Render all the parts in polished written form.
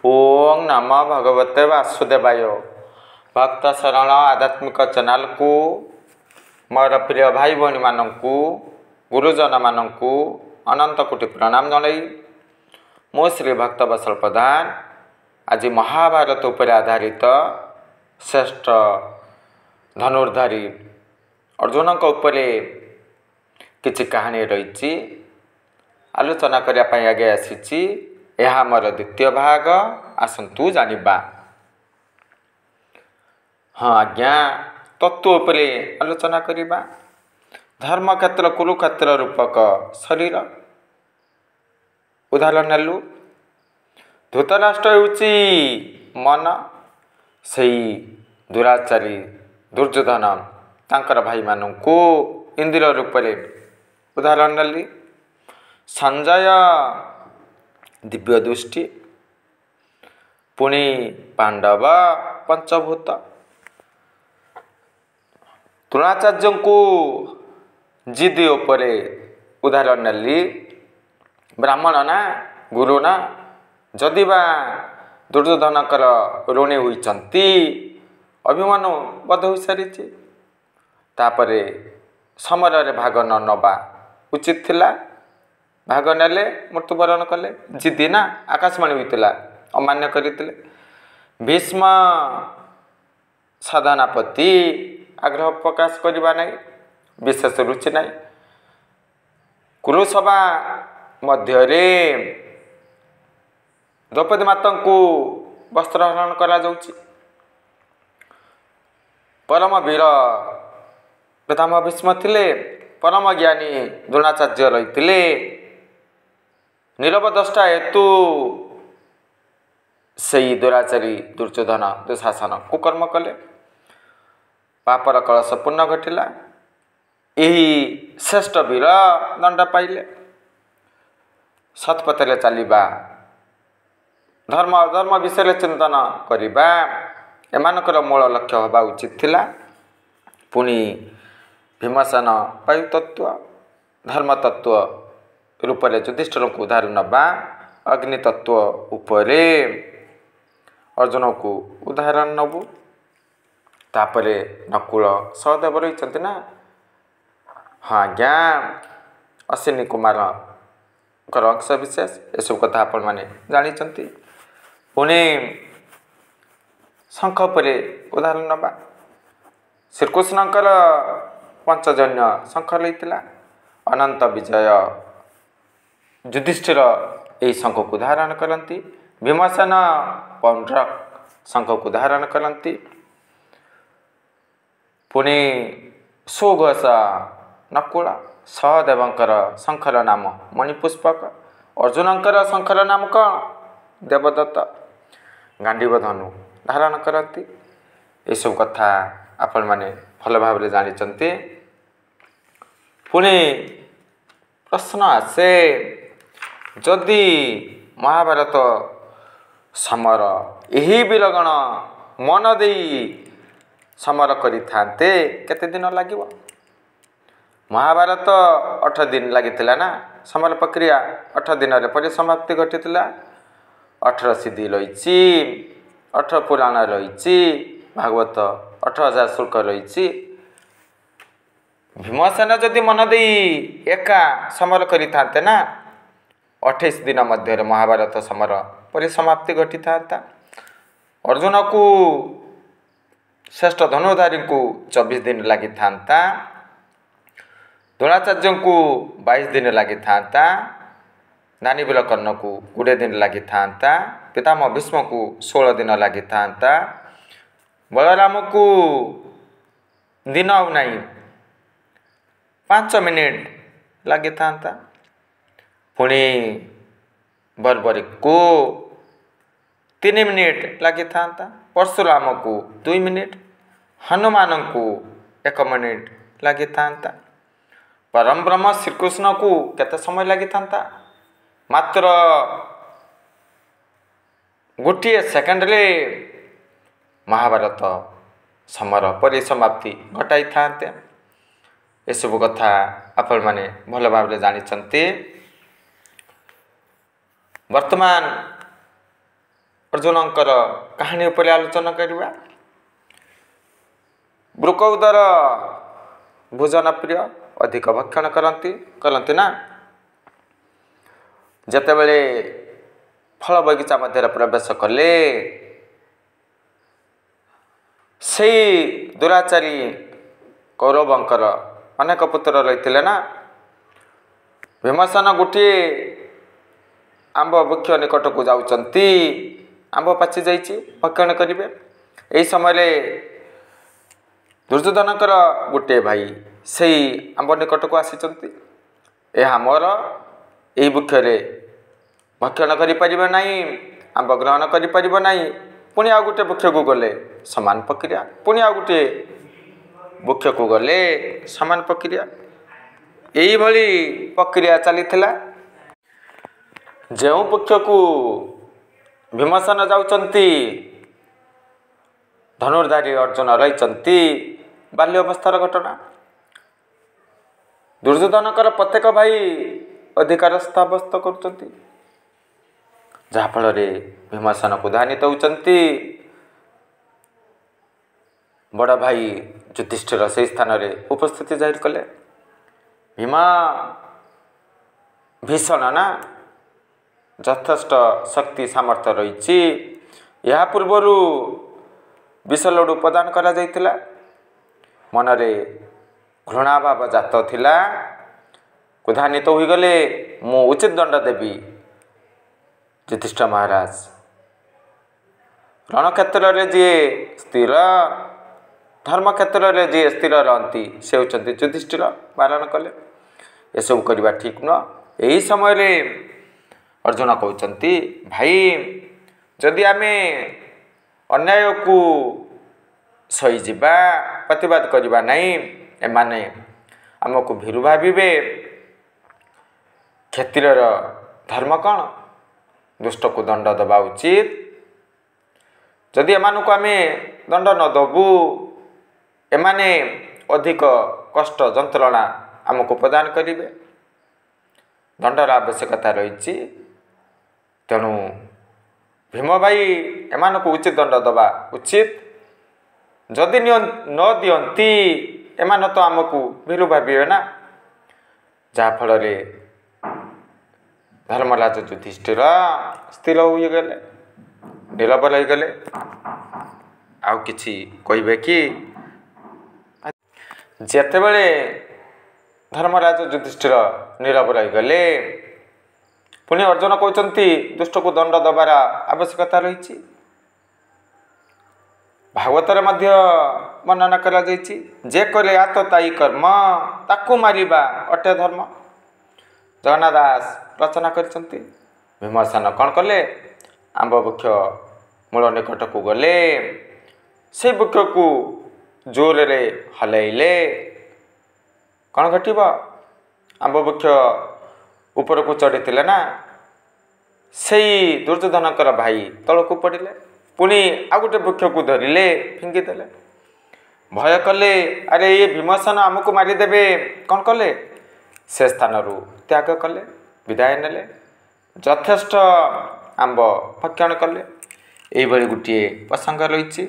ओम नमः भगवते वासुदेवाय। भक्त शरण आध्यात्मिक चैनल को मोर प्रिय भाई भौणी मानू गुरुजन मानू अनंत कोटि प्रणाम जनाई मो श्री भक्त वत्सल प्रधान आज महाभारत उपर आधारित श्रेष्ठ धनुर्धारी अर्जुन उपरे किछि कहानी रही आलोचना करने आगे आसी यह मोर द्वितीय भाग आसतु जानिबा। हाँ आज्ञा तत्व उपरे आलोचना करिबा। धर्म क्षेत्र कुरुक्षेत्र रूपक शरीर उदाहरण नेलु। धृतराष्ट्र होउची मन, सेई दुराचारी दुर्योधन तांकर भाई मानू इंद्र रूपरे उदाहरण नेली। संजय दिव्य दृष्टि, पुणी पांडव पंचभूत। द्रोणाचार्य को जिद उपरे उदाहरण नेली। ब्राह्मण ना गुरु ना जदिबा दुर्योधनकर ऋणी होइचंती अभिमन्यु बध हो सारी तापरे समर रे भाग न नबा उचित थिला। भाग नेले मृत्युवरण कले जिदी ना आकाशवाणी होता अमान्य करते। भीष्म साधना प्रति आग्रह प्रकाश करवा नहीं, विशेष रुचि नहीं। कुरुसभा मध्य द्रौपदी माता को वस्त्रहरण करा जाउची। परम वीर पितामह भीष्म थिले, परम ज्ञानी द्रोणाचार्य रही। नीरवद्रष्टा हेतु से दुराचारी दुर्योधन दुशासन कुकर्म कले, पापर कलश पूर्ण घटिला। यही श्रेष्ठ वीर दंड पाइले। सत्पथरे चलवा, धर्म अधर्म विषय चिंतन करवा एमानकर मूल लक्ष्य होगा उचित थिला। पुणी भीमसेन वायु तत्व धर्म तत्व रूपरे युधिष्ठिर को उदाहरण नबा। अग्नि तत्व उपरे अर्जुन को उदाहरण नबू। तापरे नकुल सहदेव रही ना। हाँ आज्ञा अश्विनी कुमार अंश विशेष एसब कथा आपण मैंने जानी। पुणे शंख उपरे उदाहरण नबा। श्रीकृष्णकर पंचजन्य शंख लैतिला। अनंत विजय युधिष्ठिर यही शंख को धारण करती। भीमसेन पौंड्रक शंख को धारण करती। पुणी सुघोष नकुल सहदेवंकर शंखर नाम मणिपुष्पक। अर्जुनंकर शंखर नाम कौन? देवदत्त। गांडीव धनु धारण करती। ये सब कथा आपण माने भल भाव जानी। पुणी प्रश्न आसे जदि महाभारत समर यही वीरगण मन दे समर करि थांते केते दिन लागिवो? महाभारत 8 दिन लागिथिला ना। समर प्रक्रिया 8 दिन रे परिसमाप्ति घटिथिला। 18 सिद्धि रही, 18 पुराण रही, भागवत 8000 श्लोक रही। भीमसेन जदि मन दे एका समर करि थांते ना 28 दिन मध्य महाभारत समर परिसमाप्ति घटी था। अर्जुन को श्रेष्ठ धनुर्धारी को 24 दिन लगी था। द्रोणाचार्य को 22 दिन लगी था। दानीवीर कर्ण को 20 दिन लगी था। पितामह भीष्म को 16 दिन लगी था। बलराम को दिन आउ नहीं 5 मिनिट लगी था। पुणी बर्बरी को 3 मिनिट लगी था। परशुराम को 2 मिनिट, हनुमान को 1 मिनिट लगी था। परम ब्रह्म श्रीकृष्ण को केते समय लगी था? मात्र गोटे सेकेंड रे महाभारत समर परिसमाप्ति घटाई था। ये सब कथा आपण माने भल भाव जानी। वर्तमान अर्जुनଙ୍କର କାହାଣୀ ଉପରେ ଆଲୋଚନା କରିବା। ବୃକଉଦର ଭୋଜନ ପ୍ରିୟ, ଅଧିକ ଭକ୍ଷଣ କରନ୍ତି ନା। ଯେତେବେଳେ ଫଳ ବଗିଚା ମଧ୍ୟରେ ପ୍ରବେଶ କଲେ, ସେଇ ଦୁରାଚାରୀ କୌରବଙ୍କର ଅନେକ ପୁତ୍ର ରହିଥିଲେ ନା। ଭୀମସେନ ଗୋଟିଏ ଆମ୍ବ ବୃକ୍ଷ ନିକଟକୁ ଯାଉଛନ୍ତି। ଆମ୍ବ ପାଚି ଯାଇଛି, ଭକ୍ଷଣ କରିବେ। ଏହି ସମୟରେ ଦୁର୍ଯ୍ୟୋଧନଙ୍କର ଗୋଟିଏ ଭାଇ ସେଇ ଆମ୍ବ ନିକଟକୁ ଆସିଛନ୍ତି। ଏହା ମୋର, ଏହି ବୃକ୍ଷରେ ଭକ୍ଷଣ କରିପାରିବ ନାହିଁ, ଆମ୍ବ ଗ୍ରହଣ କରିପାରିବ ନାହିଁ। ପୁଣି ଆଉ ଗୋଟିଏ ବୃକ୍ଷକୁ ଗଲେ ସମାନ ପ୍ରକ୍ରିୟା, ପୁଣି ଆଉ ଗୋଟିଏ ବୃକ୍ଷକୁ ଗଲେ ସମାନ ପ୍ରକ୍ରିୟା। ଏଇଭଳି ପ୍ରକ୍ରିୟା ଚାଲିଥିଲା। ଯେଉଁ ବୃକ୍ଷକୁ ଭୀମସେନ ଯାଉଛନ୍ତି, ଧନୁର୍ଧାରୀ ଅର୍ଜୁନ ରହିଛନ୍ତି। ବାଲ୍ୟ ଅବସ୍ଥାର ଘଟଣା। ଦୁର୍ଯ୍ୟୋଧନଙ୍କର ପ୍ରତ୍ୟେକ ଭାଇ ଅଧିକାର ସାବ୍ୟସ୍ତ କରୁଛନ୍ତି, ଯାହାଫଳରେ ଭୀମସେନକୁ ଧାନିତ ହେଉଛନ୍ତି। ବଡ଼ ଭାଇ ଯୁଧିଷ୍ଠିର ସେହି ସ୍ଥାନରେ ଉପସ୍ଥିତି ଜାହିର କଲେ। ଭୀମା ଭୀଷଣ ନା, ଯଥେଷ୍ଟ ଶକ୍ତି ସାମର୍ଥ୍ୟ ରହିଛି। ଏହା ପୂର୍ବରୁ ବିଷଲଡ଼ୁ ପ୍ରଦାନ କରାଯାଇଥିଲା। ମନରେ ଘୃଣାଭାବ ଜାତ ଥିଲା। କ୍ରୋଧାନ୍ୱିତ ହୋଇଗଲେ, ମୁଁ ଉଚିତ ଦଣ୍ଡ ଦେବି। ଯୁଧିଷ୍ଠିର ମହାରାଜ, ରଣକ୍ଷେତ୍ରରେ ଯିଏ ସ୍ଥିର, ଧର୍ମକ୍ଷେତ୍ରରେ ଯିଏ ସ୍ଥିର ରହନ୍ତି, ସେ ହେଉଛନ୍ତି ଯୁଧିଷ୍ଠିର। ବାରଣ କଲେ, ଏସବୁ କରିବା ଠିକ୍ ନୁହଁ। ଏହି ସମୟରେ ଅର୍ଜୁନ କହୁଛନ୍ତି, ଭାଇ, ଯଦି ଆମେ ଅନ୍ୟାୟକୁ ସହିଯିବା, ପ୍ରତିବାଦ କରିବା ନାହିଁ, ଏମାନେ ଆମକୁ ଭୀରୁ ଭାବିବେ। କ୍ଷତ୍ରିୟର ଧର୍ମ କ'ଣ? ଦୁଷ୍ଟକୁ ଦଣ୍ଡ ଦେବା ଉଚିତ। ଯଦି ଏମାନଙ୍କୁ ଆମେ ଦଣ୍ଡ ନ ଦେବୁ, ଏମାନେ ଅଧିକ କଷ୍ଟ ଯନ୍ତ୍ରଣା ଆମକୁ ପ୍ରଦାନ କରିବେ। ଦଣ୍ଡର ଆବଶ୍ୟକତା ରହିଛି। ତେଣୁ ଭୀମ ଭାଇ ଏମାନଙ୍କୁ ଉଚିତ ଦଣ୍ଡ ଦେବା ଉଚିତ। ଯଦି ନ ଦିଅନ୍ତି, ଏମାନେ ତ ଆମକୁ ଭୀରୁ ଭାବିବେ ନା। ଯାହାଫଳରେ ଧର୍ମରାଜ ଯୁଧିଷ୍ଠିର ସ୍ଥିର ହୋଇଗଲେ, ନୀରବ ରହିଗଲେ। ଆଉ କିଛି କହିବେ କି? ଯେତେବେଳେ ଧର୍ମରାଜ ଯୁଧିଷ୍ଠିର ନୀରବ ରହିଗଲେ, ପୁଣି ଅର୍ଜୁନ କହୁଛନ୍ତି, ଦୁଷ୍ଟକୁ ଦଣ୍ଡ ଦେବାର ଆବଶ୍ୟକତା ରହିଛି। ଭାଗବତରେ ମଧ୍ୟ ବର୍ଣ୍ଣନା କରାଯାଇଛି, ଯେ କଲେ ଆତତାୟୀ କର୍ମ, ତାକୁ ମାରିବା ଅଟେ ଧର୍ମ। ଜଗନ୍ନାଥ ଦାସ ରଚନା କରିଛନ୍ତି। ଭୀମସେନ କ'ଣ କଲେ? ଆମ୍ବ ବୃକ୍ଷ ମୂଳ ନିକଟକୁ ଗଲେ, ସେ ବୃକ୍ଷକୁ ଜୋରରେ ହଲାଇଲେ। କ'ଣ ଘଟିବ? ଆମ୍ବ ବୃକ୍ଷ ଉପରକୁ ଚଢ଼ିଥିଲେ ନା, ସେଇ ଦୁର୍ଯ୍ୟୋଧନଙ୍କର ଭାଇ ତଳକୁ ପଡ଼ିଲେ। ପୁଣି ଆଉ ଗୋଟେ ବୃକ୍ଷକୁ ଧରିଲେ, ଫିଙ୍ଗିଦେଲେ। ଭୟ କଲେ, ଆରେ ଏ ଭୀମସେନ ଆମକୁ ମାରିଦେବେ। କ'ଣ କଲେ? ସେ ସ୍ଥାନରୁ ତ୍ୟାଗ କଲେ, ବିଦାୟ ନେଲେ। ଯଥେଷ୍ଟ ଆମ୍ବ ଭକ୍ଷଣ କଲେ। ଏଇଭଳି ଗୋଟିଏ ପ୍ରସଙ୍ଗ ରହିଛି।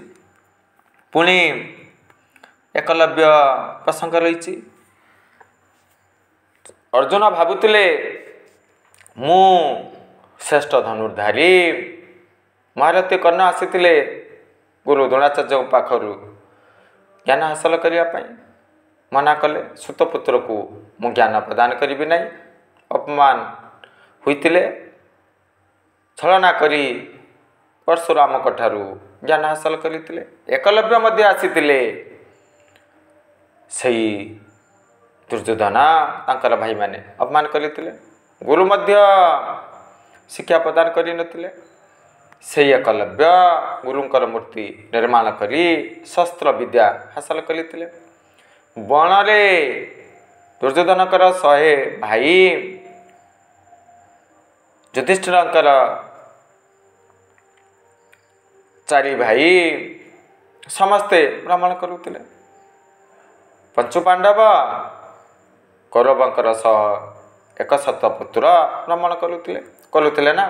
ପୁଣି ଏକଲବ୍ୟ ପ୍ରସଙ୍ଗ ରହିଛି। ଅର୍ଜୁନ ଭାବୁଥିଲେ, ମୁଁ ଶ୍ରେଷ୍ଠ ଧନୁର୍ଧାରୀ। ମହାରଥୀ କର୍ଣ୍ଣ ଆସିଥିଲେ ଗୁରୁ ଦ୍ରୋଣାଚାର୍ଯ୍ୟଙ୍କ ପାଖରୁ ଜ୍ଞାନ ହାସଲ କରିବା ପାଇଁ। ମନା କଲେ, ସୁତପୁତ୍ରକୁ ମୁଁ ଜ୍ଞାନ ପ୍ରଦାନ କରିବି ନାହିଁ। ଅପମାନ ହୋଇଥିଲେ। ଛଳନା କରି ପରଶୁରାମଙ୍କଠାରୁ ଜ୍ଞାନ ହାସଲ କରିଥିଲେ। ଏକଲବ୍ୟ ମଧ୍ୟ ଆସିଥିଲେ। ସେଇ ଦୁର୍ଯ୍ୟୋଧନ ତାଙ୍କର ଭାଇମାନେ ଅପମାନ କରିଥିଲେ। ଗୁରୁ ମଧ୍ୟ ଶିକ୍ଷା ପ୍ରଦାନ କରିନଥିଲେ। ସେହି ଏକଲବ୍ୟ ଗୁରୁଙ୍କର ମୂର୍ତ୍ତି ନିର୍ମାଣ କରି ଶସ୍ତ୍ର ବିଦ୍ୟା ହାସଲ କରିଥିଲେ। ବଣରେ ଦୁର୍ଯ୍ୟୋଧନଙ୍କର 100 ଭାଇ, ଯୁଧିଷ୍ଠିରଙ୍କର 4 ଭାଇ ସମସ୍ତେ ଭ୍ରମଣ କରୁଥିଲେ। ପଞ୍ଚୁପାଣ୍ଡବ କୌରବଙ୍କର 100 ପୁତ୍ର ଭ୍ରମଣ କରୁଥିଲେ ନା।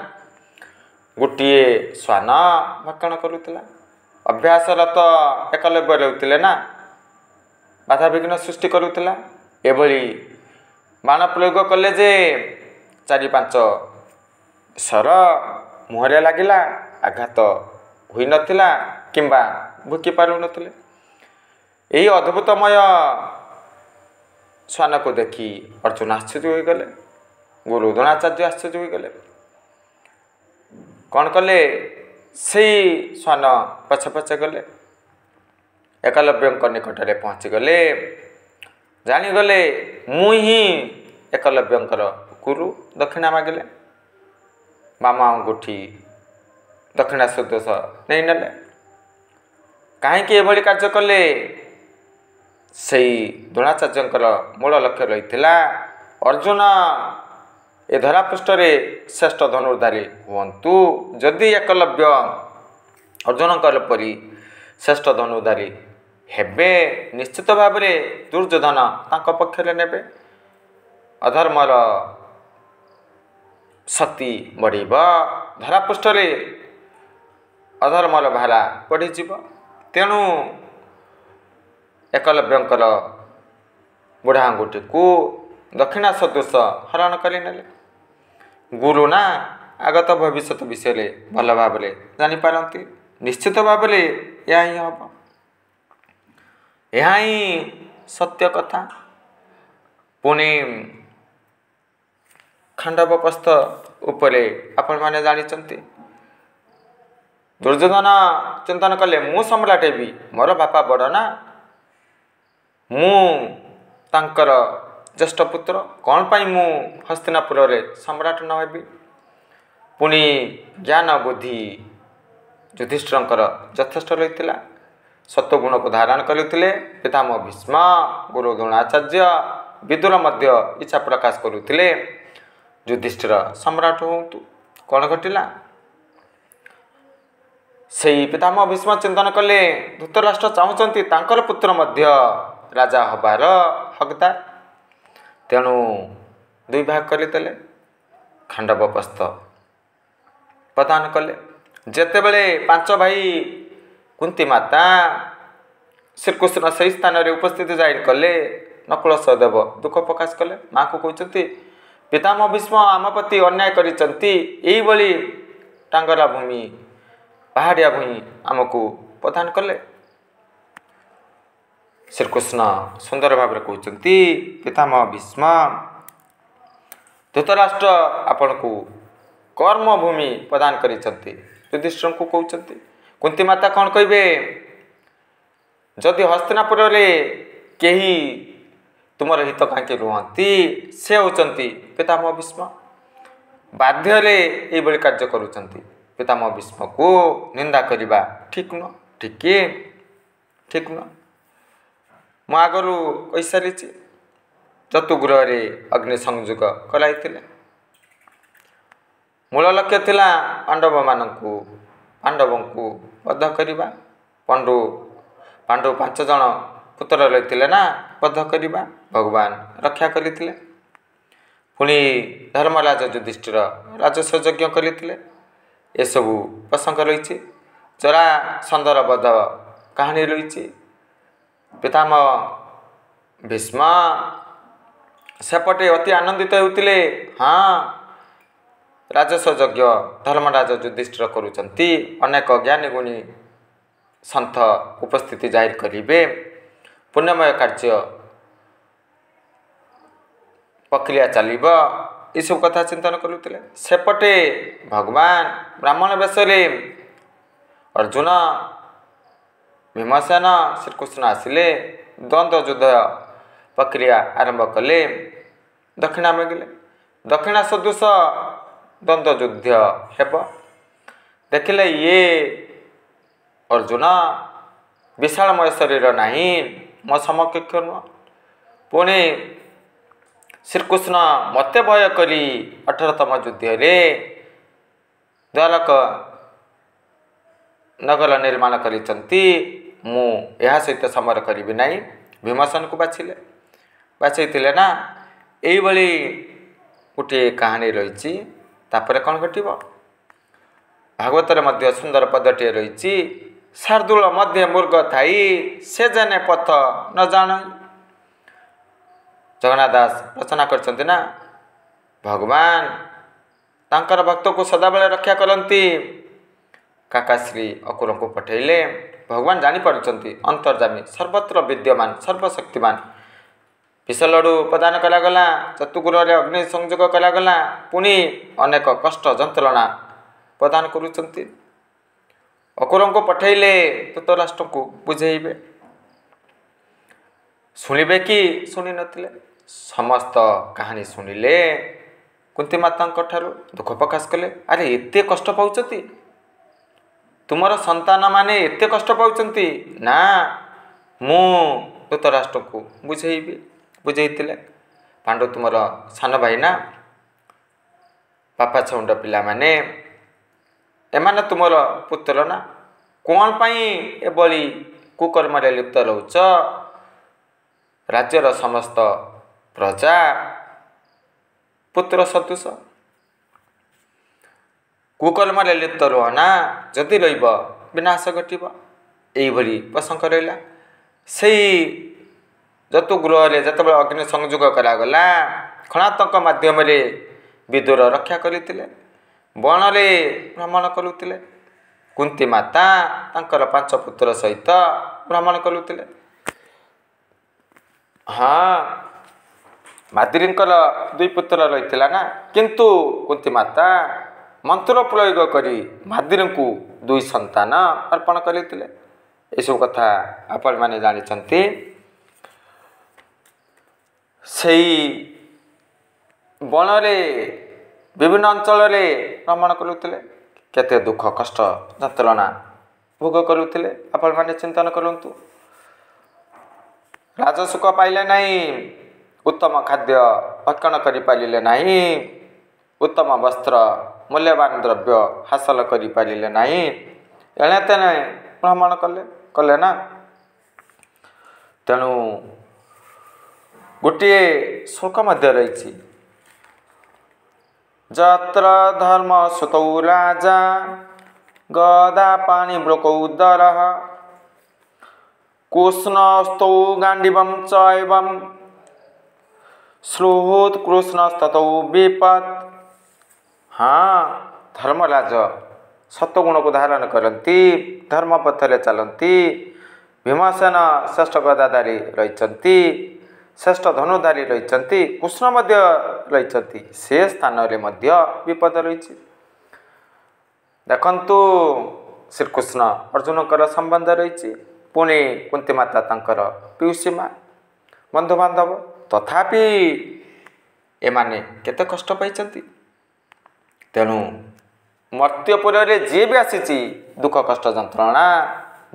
ଗୋଟିଏ ଶ୍ୱାନ ଭକ୍ଷଣ କରୁଥିଲା। ଅଭ୍ୟାସରତ ଏକଲବ୍ୟ ରହୁଥିଲେ ନା, ବାଧାବିଘ୍ନ ସୃଷ୍ଟି କରୁଥିଲା। ଏଭଳି ବାଣ ପ୍ରୟୋଗ କଲେ ଯେ 4-5 ସର ମୁହଁରେ ଲାଗିଲା, ଆଘାତ ହୋଇନଥିଲା କିମ୍ବା ଭୁକି ପାରୁନଥିଲେ। ଏହି ଅଦ୍ଭୁତମୟ ଶ୍ୱାନକୁ ଦେଖି ଅର୍ଜୁନ ଆଶ୍ଚର୍ଯ୍ୟ ହୋଇଗଲେ, ଗୁରୁ ଦ୍ରୋଣାଚାର୍ଯ୍ୟ ଆଶ୍ଚର୍ଯ୍ୟ ହୋଇଗଲେ। କ'ଣ କଲେ? ସେଇ ଶ୍ୱାନ ପଛେ ପଛେ ଗଲେ, ଏକଲବ୍ୟଙ୍କ ନିକଟରେ ପହଞ୍ଚିଗଲେ। ଜାଣିଗଲେ ମୁଁ ହିଁ ଏକଲବ୍ୟଙ୍କର ଗୁରୁ। ଦକ୍ଷିଣା ମାଗିଲେ, ବାମ ଆଙ୍ଗୁଠି ଦକ୍ଷିଣା ସଦୃଶ ନେଇନେଲେ। କାହିଁକି ଏଭଳି କାର୍ଯ୍ୟ କଲେ? ସେଇ ଦ୍ରୋଣାଚାର୍ଯ୍ୟଙ୍କର ମୂଳ ଲକ୍ଷ୍ୟ ରହିଥିଲା ଅର୍ଜୁନ ଏ ଧରାପୃଷ୍ଠରେ ଶ୍ରେଷ୍ଠ ଧନୁର୍ଧାରୀ ହୁଅନ୍ତୁ। ଯଦି ଏକଲବ୍ୟ ଅର୍ଜୁନଙ୍କର ପରି ଶ୍ରେଷ୍ଠ ଧନୁର୍ଧାରୀ ହେବେ, ନିଶ୍ଚିତ ଭାବରେ ଦୁର୍ଯ୍ୟୋଧନ ତାଙ୍କ ପକ୍ଷରେ ନେବେ। ଅଧର୍ମର ଶକ୍ତି ବଢ଼ିବ, ଧରାପୃଷ୍ଠରେ ଅଧର୍ମର ଭାରା ବଢ଼ିଯିବ। ତେଣୁ ଏକଲବ୍ୟଙ୍କର ବୁଢ଼ା ଆଙ୍ଗୁଠିକୁ ଦକ୍ଷିଣା ସଦୃଶ ହରଣ କରିନେଲେ। ଗୁରୁ ନା, ଆଗତ ଭବିଷ୍ୟତ ବିଷୟରେ ଭଲ ଭାବରେ ଜାଣିପାରନ୍ତି। ନିଶ୍ଚିତ ଭାବରେ ଏହା ହିଁ ହେବ, ଏହା ହିଁ ସତ୍ୟ କଥା। ପୁଣି ଖାଣ୍ଡବ ପ୍ରସ୍ଥ ଉପରେ ଆପଣମାନେ ଜାଣିଛନ୍ତି, ଦୁର୍ଯ୍ୟୋଧନ ଚିନ୍ତନ କଲେ ମୁଁ ସମ୍ରାଟ ହେବି, ମୋର ବାପା ବଡ଼ ନା, ମୁଁ ତାଙ୍କର ଜ୍ୟେଷ୍ଠ ପୁତ୍ର, କ'ଣ ପାଇଁ ମୁଁ ହସ୍ତିନାପୁରରେ ସମ୍ରାଟ ନ ହେବି? ପୁଣି ଜ୍ଞାନ ବୁଦ୍ଧି ଯୁଧିଷ୍ଠିରଙ୍କର ଯଥେଷ୍ଟ ରହିଥିଲା, ସତ୍ୱଗୁଣକୁ ଧାରଣ କରୁଥିଲେ। ପିତାମହ ଭୀଷ୍ମ, ଗୁରୁ ଦ୍ରୋଣାଚାର୍ଯ୍ୟ, ବିଦୁର ମଧ୍ୟ ଇଚ୍ଛା ପ୍ରକାଶ କରୁଥିଲେ ଯୁଧିଷ୍ଠିର ସମ୍ରାଟ ହୁଅନ୍ତୁ। କ'ଣ ଘଟିଲା? ସେଇ ପିତାମହ ଭୀଷ୍ମ ଚିନ୍ତନ କଲେ ଧୃତରାଷ୍ଟ୍ର ଚାହୁଁଛନ୍ତି ତାଙ୍କର ପୁତ୍ର ମଧ୍ୟ ରାଜା ହେବାର ହକଦାର। ତେଣୁ 2 ଭାଗ କରିଦେଲେ, ଖାଣ୍ଡବ ପ୍ରସ୍ଥ ପ୍ରଦାନ କଲେ। ଯେତେବେଳେ 5 ଭାଇ କୁନ୍ତୀ ମାତା ଶ୍ରୀକୃଷ୍ଣ ସେହି ସ୍ଥାନରେ ଉପସ୍ଥିତି ଜାହିର କଲେ, ନକୁଳ ସହଦେବ ଦୁଃଖ ପ୍ରକାଶ କଲେ। ମାଆକୁ କହୁଛନ୍ତି ପିତାମହ ଭୀଷ୍ମ ଆମ ପ୍ରତି ଅନ୍ୟାୟ କରିଛନ୍ତି, ଏଇଭଳି ଟାଙ୍ଗରା ଭୂମି, ପାହାଡ଼ିଆ ଭୂମି ଆମକୁ ପ୍ରଦାନ କଲେ। ଶ୍ରୀକୃଷ୍ଣ ସୁନ୍ଦର ଭାବରେ କହୁଛନ୍ତି ପିତାମହ ଭୀଷ୍ମ, ଧୃତରାଷ୍ଟ୍ର ଆପଣଙ୍କୁ କର୍ମଭୂମି ପ୍ରଦାନ କରିଛନ୍ତି। ଯୁଧିଷ୍ଠିରଙ୍କୁ କହୁଛନ୍ତି। କୁନ୍ତୀ ମାତା କ'ଣ କହିବେ? ଯଦି ହସ୍ତିନାପୁରରେ କେହି ତୁମର ହିତକାଂକ୍ଷୀ ରୁହନ୍ତି, ସେ ହେଉଛନ୍ତି ପିତାମହ ଭୀଷ୍ମ। ବାଧ୍ୟରେ ଏଇଭଳି କାର୍ଯ୍ୟ କରୁଛନ୍ତି। ପିତାମହ ଭୀଷ୍ମକୁ ନିନ୍ଦା କରିବା ଠିକ୍ ନୁହଁ, ଠିକ୍ ନୁହଁ। ମୁଁ ଆଗରୁ କହିସାରିଛି, ଚତୁଗୃହରେ ଅଗ୍ନି ସଂଯୋଗ କରାଇଥିଲେ। ମୂଳ ଲକ୍ଷ୍ୟ ଥିଲା ପାଣ୍ଡବଙ୍କୁ ବଧ କରିବା। ପାଣ୍ଡୁ 5 ଜଣ ପୁତ୍ର ରହିଥିଲେ ନା, ବଧ କରିବା। ଭଗବାନ ରକ୍ଷା କରିଥିଲେ। ପୁଣି ଧର୍ମରାଜ ଯୁଧିଷ୍ଠିର ରାଜସ୍ୱ ଯଜ୍ଞ କରିଥିଲେ। ଏସବୁ ପ୍ରସଙ୍ଗ ରହିଛି। ଜରାସନ୍ଧର ବଧ କାହାଣୀ ରହିଛି। ପିତାମହ ଭୀଷ୍ମ ସେପଟେ ଅତି ଆନନ୍ଦିତ ହେଉଥିଲେ। ହଁ, ରାଜସ୍ୱ ଯଜ୍ଞ ଧର୍ମରାଜ ଯୁଧିଷ୍ଠିର କରୁଛନ୍ତି। ଅନେକ ଜ୍ଞାନୀ ଗୁଣୀ ସନ୍ଥ ଉପସ୍ଥିତି ଜାହିର କରିବେ। ପୁଣ୍ୟମୟ କାର୍ଯ୍ୟ ପ୍ରକ୍ରିୟା ଚାଲିବ, ଏସବୁ କଥା ଚିନ୍ତନ କରୁଥିଲେ। ସେପଟେ ଭଗବାନ ବ୍ରାହ୍ମଣ ବେଶରେ ଅର୍ଜୁନ, ଭୀମସେନ, ଶ୍ରୀକୃଷ୍ଣ ଆସିଲେ। ଦ୍ୱନ୍ଦ୍ୱ ଯୁଦ୍ଧ ପ୍ରକ୍ରିୟା ଆରମ୍ଭ କଲେ। ଦକ୍ଷିଣା ମାଗିଲେ। ଦକ୍ଷିଣା ସଦୃଶ ଦ୍ୱନ୍ଦ୍ୱ ଯୁଦ୍ଧ ହେବ। ଦେଖିଲେ ଇଏ ଅର୍ଜୁନ ବିଶାଳମୟ ଶରୀର ନାହିଁ, ମୋ ସମକକ୍ଷ ନୁହଁ। ପୁଣି ଶ୍ରୀକୃଷ୍ଣ ମୋତେ ଭୟ କରି 18ତମ ଯୁଦ୍ଧରେ ଦ୍ୱାରକ ନଗର ନିର୍ମାଣ କରିଛନ୍ତି। ମୁଁ ଏହା ସହିତ ସମର କରିବି ନାହିଁ। ଭୀମସେନକୁ ବାଛିଥିଲେ ନା। ଏଇଭଳି ଗୋଟିଏ କାହାଣୀ ରହିଛି। ତାପରେ କ'ଣ ଘଟିବ? ଭାଗବତରେ ମଧ୍ୟ ସୁନ୍ଦର ପଦଟିଏ ରହିଛି, ଶାର୍ଦୂଳ ମଧ୍ୟ ମୃଗ ଥାଇ ସେ ଜାନେ ପଥ ନ ଜାଣ। ଜଗନ୍ନାଥ ଦାସ ରଚନା କରିଛନ୍ତି ନା, ଭଗବାନ ତାଙ୍କର ଭକ୍ତକୁ ସଦାବେଳେ ରକ୍ଷା କରନ୍ତି। କାକାଶ୍ରୀ ଅକୁରଙ୍କୁ ପଠାଇଲେ। ଭଗବାନ ଜାଣିପାରୁଛନ୍ତି ଅନ୍ତର୍ଯାମୀ, ସର୍ବତ୍ର ବିଦ୍ୟମାନ, ସର୍ବଶକ୍ତିମାନ। ବିଷ ଲଡ଼ୁ ପ୍ରଦାନ କରାଗଲା, ଚତୁର୍ଗୁରରେ ଅଗ୍ନି ସଂଯୋଗ କରାଗଲା, ପୁଣି ଅନେକ କଷ୍ଟ ଯନ୍ତ୍ରଣା ପ୍ରଦାନ କରୁଛନ୍ତି। ଅକୁରଙ୍କୁ ପଠାଇଲେ ଧୃତରାଷ୍ଟ୍ରଙ୍କୁ ବୁଝେଇବେ। ଶୁଣିବେ କି ଶୁଣି ନଥିଲେ? ସମସ୍ତ କାହାଣୀ ଶୁଣିଲେ। କୁନ୍ତୀ ମାତାଙ୍କ ଠାରୁ ଦୁଃଖ ପ୍ରକାଶ କଲେ। ଆରେ ଏତେ କଷ୍ଟ ପାଉଛନ୍ତି, ତୁମର ସନ୍ତାନମାନେ ଏତେ କଷ୍ଟ ପାଉଛନ୍ତି? ନା, ମୁଁ ଧୃତରାଷ୍ଟ୍ରଙ୍କୁ ବୁଝେଇଥିଲେ। ପାଣ୍ଡୁ ତୁମର ସାନ ଭାଇ ନା, ବାପା ଛଉଣ୍ଡ ପିଲାମାନେ, ଏମାନେ ତୁମର ପୁତ୍ର ନା, କ'ଣ ପାଇଁ ଏଭଳି କୁକର୍ମରେ ଲିପ୍ତ ରହୁଛ? ରାଜ୍ୟର ସମସ୍ତ ପ୍ରଜା ପୁତ୍ର ସଦୃଶ, କୁକର୍ମରେ ଲିପ୍ତ ରୁହ ନା, ଯଦି ରହିବ ବିନାଶ ଘଟିବ। ଏଇଭଳି ପ୍ରସଙ୍ଗ ରହିଲା। ସେଇ ଯତୁଗୃହରେ ଯେତେବେଳେ ଅଗ୍ନି ସଂଯୋଗ କରାଗଲା, ଖଣାତଙ୍କ ମାଧ୍ୟମରେ ବିଦୁର ରକ୍ଷା କରିଥିଲେ, ବଣରେ ଭ୍ରମଣ କରୁଥିଲେ। କୁନ୍ତୀ ମାତା ତାଙ୍କର 5 ପୁତ୍ର ସହିତ ଭ୍ରମଣ କରୁଥିଲେ। ହଁ, ମାଦ୍ରୀଙ୍କର 2 ପୁତ୍ର ରହିଥିଲା ନା, କିନ୍ତୁ କୁନ୍ତୀ ମାତା ମନ୍ତ୍ର ପ୍ରୟୋଗ କରି ମାଦ୍ରୀଙ୍କୁ 2 ସନ୍ତାନ ଅର୍ପଣ କରିଥିଲେ। ଏସବୁ କଥା ଆପଣମାନେ ଜାଣିଛନ୍ତି। ସେଇ ବଣରେ ବିଭିନ୍ନ ଅଞ୍ଚଳରେ ଭ୍ରମଣ କରୁଥିଲେ, କେତେ ଦୁଃଖ କଷ୍ଟ ଯନ୍ତ୍ରଣା ଭୋଗ କରୁଥିଲେ ଆପଣମାନେ ଚିନ୍ତନ କରନ୍ତୁ। ରାଜସୁଖ ପାଇଲେ ନାହିଁ, ଉତ୍ତମ ଖାଦ୍ୟ ଭକ୍ଷଣ କରିପାରିଲେ ନାହିଁ, ଉତ୍ତମ ବସ୍ତ୍ର ମୂଲ୍ୟବାନ ଦ୍ରବ୍ୟ ହାସଲ କରିପାରିଲେ ନାହିଁ, ଏଣେ ତେଣେ ଭ୍ରମଣ କଲେ ନା। ତେଣୁ ଗୋଟିଏ ଶ୍ଲୋକ ମଧ୍ୟ ରହିଛି, ଯତ୍ର ଧର୍ମ ସୁତୌ ରାଜା ଗଦା ପାଣି ବ୍ରୋକୌଦରଃ କୃଷ୍ଣସ୍ତୌ ଗାଣ୍ଡିବଂ ଚୈବଂ ଶ୍ରୁହୁତ୍ କୃଷ୍ଣସ୍ତତୌ ବିପତ୍। ହଁ, ଧର୍ମରାଜ ସତ୍ୱଗୁଣକୁ ଧାରଣ କରନ୍ତି, ଧର୍ମ ପଥରେ ଚାଲନ୍ତି। ଭୀମସେନ ଶ୍ରେଷ୍ଠ ଗଦାଧାରୀ ରହିଛନ୍ତି, ଶ୍ରେଷ୍ଠ ଧନୁଧାରୀ ରହିଛନ୍ତି, କୃଷ୍ଣ ମଧ୍ୟ ରହିଛନ୍ତି। ସେ ସ୍ଥାନରେ ମଧ୍ୟ ବିପଦ ରହିଛି। ଦେଖନ୍ତୁ, ଶ୍ରୀକୃଷ୍ଣ ଅର୍ଜୁନଙ୍କର ସମ୍ବନ୍ଧ ରହିଛି, ପୁଣି କୁନ୍ତୀ ମାତା ତାଙ୍କର ପିଉସୀ ମା, ବନ୍ଧୁବାନ୍ଧବ। ତଥାପି ଏମାନେ କେତେ କଷ୍ଟ ପାଇଛନ୍ତି। ତେଣୁ ମର୍ତ୍ତ୍ୟପୁରରେ ଯିଏ ବି ଆସିଛି, ଦୁଃଖ କଷ୍ଟ ଯନ୍ତ୍ରଣା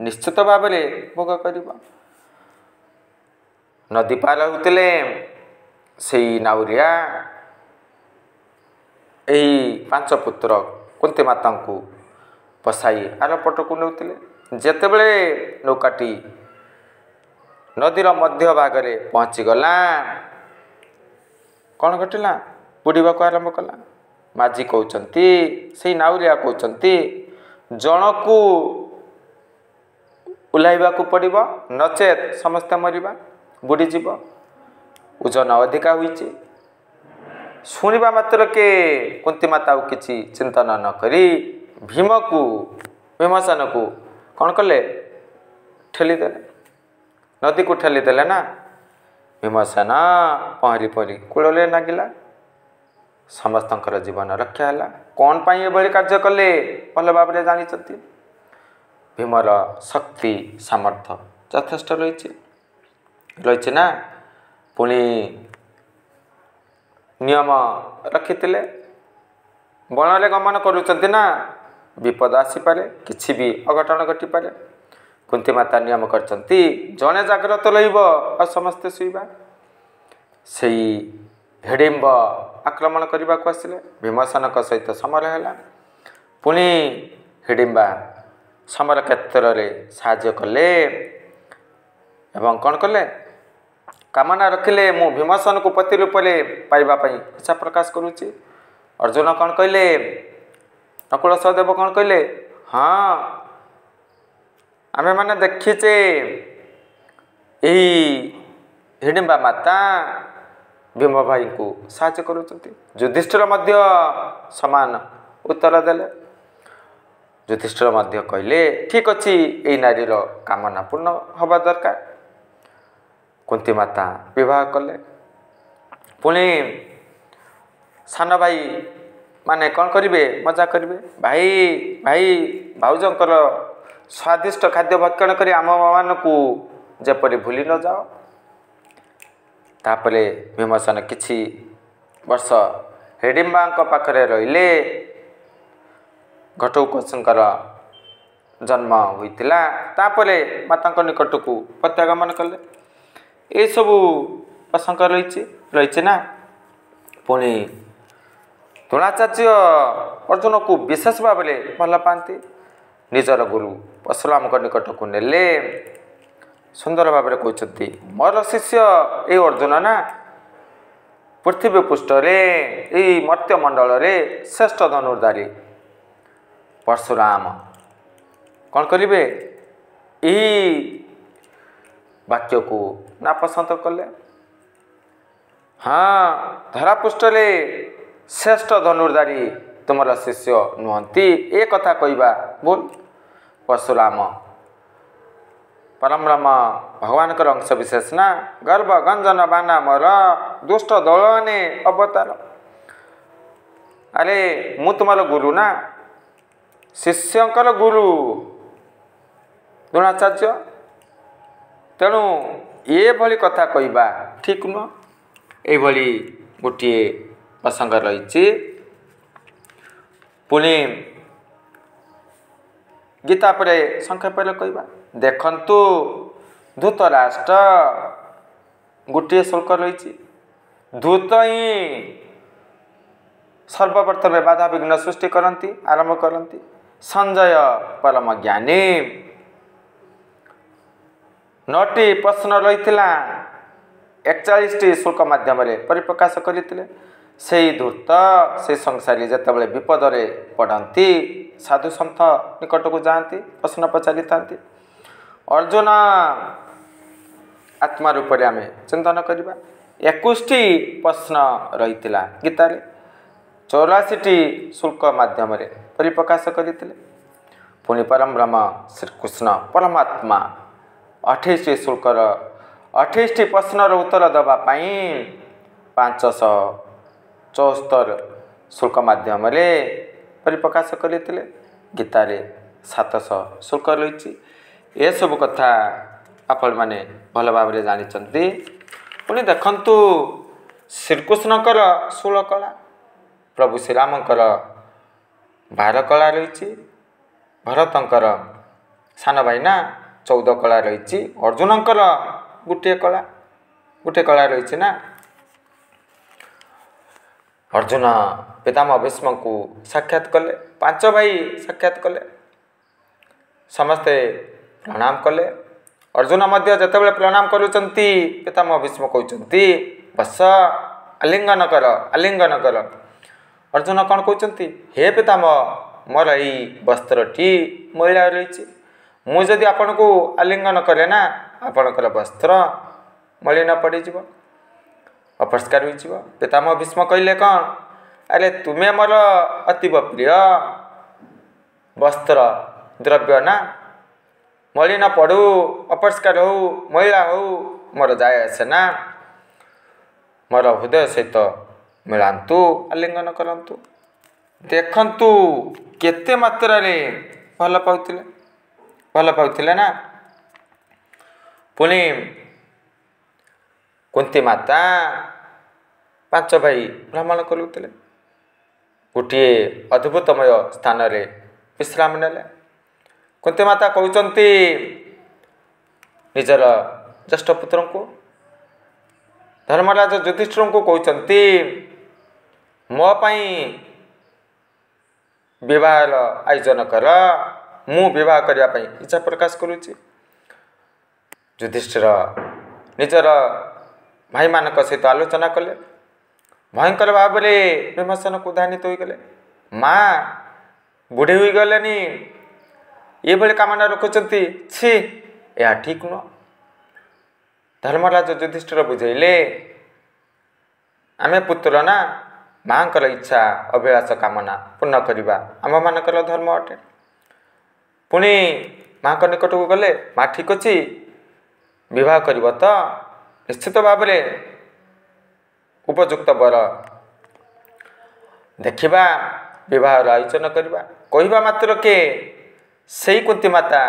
ନିଶ୍ଚିତ ଭାବରେ ଭୋଗ କରିବ। ନଦୀ ପାର ହେଉଥିଲେ ସେଇ ନାଉରିଆ ଏହି 5 ପୁତ୍ର କୁନ୍ତୀ ମାତାଙ୍କୁ ବସାଇ ଆରପଟକୁ ନେଉଥିଲେ। ଯେତେବେଳେ ନୌକାଟି ନଦୀର ମଧ୍ୟଭାଗରେ ପହଞ୍ଚିଗଲା, କ'ଣ ଘଟିଲା? ବୁଡ଼ିବାକୁ ଆରମ୍ଭ କଲା। ମାଝି କହୁଛନ୍ତି, ସେଇ ନାଉରିଆ କହୁଛନ୍ତି, ଜଣକୁ ଓହ୍ଲାଇବାକୁ ପଡ଼ିବ, ନଚେତ୍ ସମସ୍ତେ ମରିବା, ବୁଡ଼ିଯିବ। ଓଜନ ଅଧିକା ହୋଇଛି। ଶୁଣିବା ମାତ୍ରକେ କୁନ୍ତୀ ମାତା ଆଉ କିଛି ଚିନ୍ତନ ନ କରି ଭୀମସେନକୁ କ'ଣ କଲେ? ଠେଲିଦେଲେ, ନଦୀକୁ ଠେଲିଦେଲେ ନା। ଭୀମସେନ ପହଁରି ପହଁରି କୂଳରେ ଲାଗିଲା। ସମସ୍ତଙ୍କର ଜୀବନ ରକ୍ଷା ହେଲା। କ'ଣ ପାଇଁ ଏଭଳି କାର୍ଯ୍ୟ କଲେ ଭଲ ଭାବରେ ଜାଣିଛନ୍ତି। ଭୀମର ଶକ୍ତି ସାମର୍ଥ୍ୟ ଯଥେଷ୍ଟ ରହିଛି ନା। ପୁଣି ନିୟମ ରଖିଥିଲେ, ବଣରେ ଗମନ କରୁଛନ୍ତି ନା, ବିପଦ ଆସିପାରେ, କିଛି ବି ଅଘଟଣ ଘଟିପାରେ। କୁନ୍ତୀ ମାତା ନିୟମ କରିଛନ୍ତି, ଜଣେ ଜାଗ୍ରତ ରହିବ ଆଉ ସମସ୍ତେ ଶୋଇବା। ସେଇ ହିଡ଼ିମ୍ବ ଆକ୍ରମଣ କରିବାକୁ ଆସିଲେ, ଭୀମସେନଙ୍କ ସହିତ ସମର ହେଲା। ପୁଣି ହିଡ଼ିମ୍ବା ସମର କ୍ଷେତ୍ରରେ ସାହାଯ୍ୟ କଲେ ଏବଂ କ'ଣ କଲେ? କାମନା ରଖିଲେ, ମୁଁ ଭୀମସେନକୁ ପତି ରୂପରେ ପାଇବା ପାଇଁ ଇଚ୍ଛା ପ୍ରକାଶ କରୁଛି। ଅର୍ଜୁନ କ'ଣ କହିଲେ? नकुल सहदेव कौन कहले हाँ आमे माने देखीचे यही हिडिंबा माता भीम भाई को साहाय्य करुँच। युधिष्ठिर मध्य समान उत्तर देले। युधिष्ठिर मध्य कहले ठीक अच्छी यही नारीर कामना पूर्ण हवा दरकार। कुंती माता विवाह कले। पुणी सान भाई माने कौन करिवे मजा करिवे भाई भाई भाउजंकर स्वादिष्ट खाद्य भक्षण करी आम मानकू जेपरी भूली न जाओ। तापरे भीमसेन किछि वर्ष हिडिंबा पाखरे रहिले। घटोत्कचकर जन्म होइतिला। तापरे माता निकट को प्रत्यागमन कले। ये सबू प्रसंग रही ना। पुणी द्रोणाचार्य अर्जुन को विशेष भाव में भल पाती। निजर गुरु परशुराम निकट को नेले। सुंदर भाव में कहते मोर शिष्य ये अर्जुन ना पृथ्वी पृष्ठरे यही मर्त्यमंडल श्रेष्ठ धनुर्धारी परशुराम कौन करेंगे यही वाक्य को नापसंद कले। हाँ धरापृष्ठले श्रेष्ठ धनुर्धारी तुमर शिष्य नुहति ए कथा कहवा बोल। परशुराम परम ब्रह्म भगवान अंश विशेष ना गर्भ गंजन बाना मोर दुष्ट दलने अवतार। अरे मु तुमर गुरु ना शिष्यंकर गुरु द्रोणाचार्य। तेणु ये भली कथा कहवा ठीक नुह। ये गोटे प्रसंग रही। पुणी गीता पर संक्षेप कहवा देखंतु धूतराष्ट्र गोटे श्लोक रही। धूत ही सर्वप्रथम बाधा विघ्न सृष्टि करती आरंभ करती। संजय परम ज्ञानी 9टी प्रश्न रही 41टी शुल्क माध्यम परिप्रकाश करते। से धूर्त से संसारी जितेबाला विपदे पड़ती साधु सन्थ निकट को जाती प्रश्न पचारि था। अर्जुन आत्मा रूप में आम चिंतन करवा 21टी प्रश्न रही गीतार 84टी शुल्क माध्यम परिप्रकाश करते। पुणी परम ब्रह्म श्रीकृष्ण परमात्मा 28टी शुल्कर 28टी प्रश्नर उत्तर देवाई 574 शुल्क माध्यम परिप्रकाश करते। गीतार 700 शुल्क रही। ये सब कथा आपण मैंने भल भाव जानी। पुणी देखंतु श्रीकृष्णकर 16 कला प्रभु श्रीरामकर 12 कला रही। भरतंकर सान भाई ना 14 कला रही। अर्जुनकर गोटे कला रही ना। अर्जुन पितामह भीष्म को साक्षात कले। 5 भाई साक्षात कले। समस्ते प्रणाम कले। अर्जुन मध्य जितेबाला प्रणाम करुचंती पितामह भीष्म कहते बस आलिंगन कर आलिंगन कर। अर्जुन कौन कहते हे पितामह मोर यही वस्त्रटी मैला रही। मुझे आपण को आलिंगन करे ना आपणकर वस्त्र मलिन पड़ज अपरिष्कार हो। पितामह भीष्म कहले कौन अरे तुम्हें मोर अतीव प्रिय वस्त्र द्रव्य ना मलिन पड़ू अपरिष्कार हो मैला हो मोर जाए आसे ना। मोर हृदय सहित मिलांतु आलिंगन करंतु। देखंतु केते मात्रा रे भल पाउथिले ना। पुणी कुंती माता 5 भाई भ्रमण करुले। गोटे अद्भुतमय स्थान रे विश्राम नेले। कुंती माता कहते निजर ज्येष्ठ पुत्र को धर्मराज युधिष्ठिर को कहते मो पाई विवाह आयोजन कर मु विवाह करने इच्छा प्रकाश करुच्ची। युधिष्ठिर निजर भाई मान सहित आलोचना कले। भयंकर भाव में भीमसेन को ध्यानित होगले। माँ ବୁଢ଼ୀ ହୋଇଗଲେଣି, ଏଭଳି କାମନା ରଖୁଛନ୍ତି, ଛି ଏହା ଠିକ୍ ନୁହଁ। ଧର୍ମରାଜ ଯୁଧିଷ୍ଠିର ବୁଝେଇଲେ, ଆମେ ପୁତ୍ର ନା, ମାଙ୍କର ଇଚ୍ଛା ଅଭିଳାଷ କାମନା ପୂର୍ଣ୍ଣ କରିବା ଆମମାନଙ୍କର ଧର୍ମ ଅଟେ। ପୁଣି ମାଙ୍କ ନିକଟକୁ ଗଲେ, ମା ଠିକ୍ ଅଛି, ବିବାହ କରିବ ତ? ନିଶ୍ଚିତ ଭାବରେ ଉପଯୁକ୍ତ ବର ଦେଖିବା, ବିବାହର ଆୟୋଜନ କରିବା। କହିବା ମାତ୍ରକେ ସେଇ କୁନ୍ତୀ ମାତା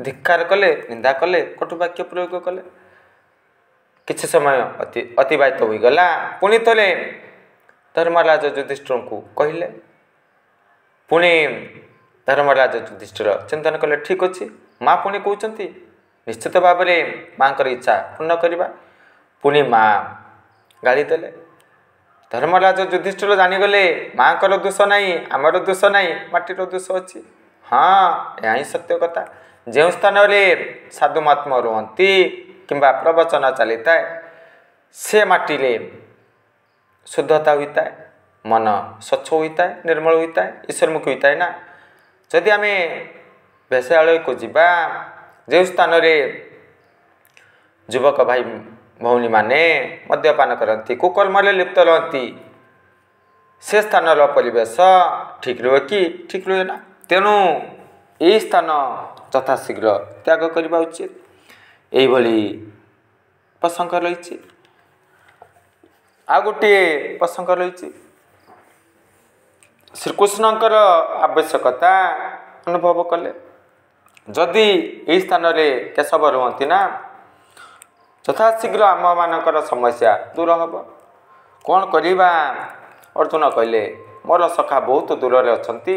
ଧିକ୍କାର କଲେ, ନିନ୍ଦା କଲେ, କଟୁ ବାକ୍ୟ ପ୍ରୟୋଗ କଲେ। କିଛି ସମୟ ଅତିବାହିତ ହୋଇଗଲା। ପୁଣି ଥରେ ଧର୍ମରାଜ ଯୁଧିଷ୍ଠିରଙ୍କୁ କହିଲେ। ପୁଣି ଧର୍ମରାଜ ଯୁଧିଷ୍ଠିର ଚିନ୍ତନ କଲେ, ଠିକ୍ ଅଛି, ମା ପୁଣି କହୁଛନ୍ତି, ନିଶ୍ଚିତ ଭାବରେ ମାଙ୍କର ଇଚ୍ଛା ପୂର୍ଣ୍ଣ କରିବା। ପୁଣି ମା ଗାଳି ଦେଲେ। ଧର୍ମରାଜ ଯୁଧିଷ୍ଠିର ଜାଣିଗଲେ, ମାଙ୍କର ଦୋଷ ନାହିଁ, ଆମର ଦୋଷ ନାହିଁ, ମାଟିର ଦୋଷ ଅଛି। ହଁ, ଏହା ହିଁ ସତ୍ୟ କଥା। ଯେଉଁ ସ୍ଥାନରେ ସାଧୁ ମହାତ୍ମା ରୁହନ୍ତି କିମ୍ବା ପ୍ରବଚନ ଚାଲିଥାଏ, ସେ ମାଟିରେ ଶୁଦ୍ଧତା ହୋଇଥାଏ, ମନ ସ୍ୱଚ୍ଛ ହୋଇଥାଏ, ନିର୍ମଳ ହୋଇଥାଏ, ଈଶ୍ୱରମୁଖୀ ହୋଇଥାଏ ନା। ଯଦି ଆମେ ବେଶ୍ୟାଳୟକୁ ଯିବା, ଯେଉଁ ସ୍ଥାନରେ ଯୁବକ ଭାଇ ଭଉଣୀମାନେ ମଦ୍ୟପାନ କରନ୍ତି, କୁକର୍ମରେ ଲିପ୍ତ ରହନ୍ତି, ସେ ସ୍ଥାନର ପରିବେଶ ଠିକ୍ ରୁହେ କି? ଠିକ୍ ରୁହେ ନା। ତେଣୁ ଏହି ସ୍ଥାନ ଯଥାଶୀଘ୍ର ତ୍ୟାଗ କରିବା ଉଚିତ। ଏଇଭଳି ପ୍ରସଙ୍ଗ ରହିଛି। ଆଉ ଗୋଟିଏ ପ୍ରସଙ୍ଗ ରହିଛି, ଶ୍ରୀକୃଷ୍ଣଙ୍କର ଆବଶ୍ୟକତା ଅନୁଭବ କଲେ। ଯଦି ଏହି ସ୍ଥାନରେ କେଶବ ରୁହନ୍ତି ନା, ଯଥାଶୀଘ୍ର ଆମମାନଙ୍କର ସମସ୍ୟା ଦୂର ହେବ। କ'ଣ କରିବା? ଅର୍ଜୁନ କହିଲେ, ମୋର ସଖା ବହୁତ ଦୂରରେ ଅଛନ୍ତି,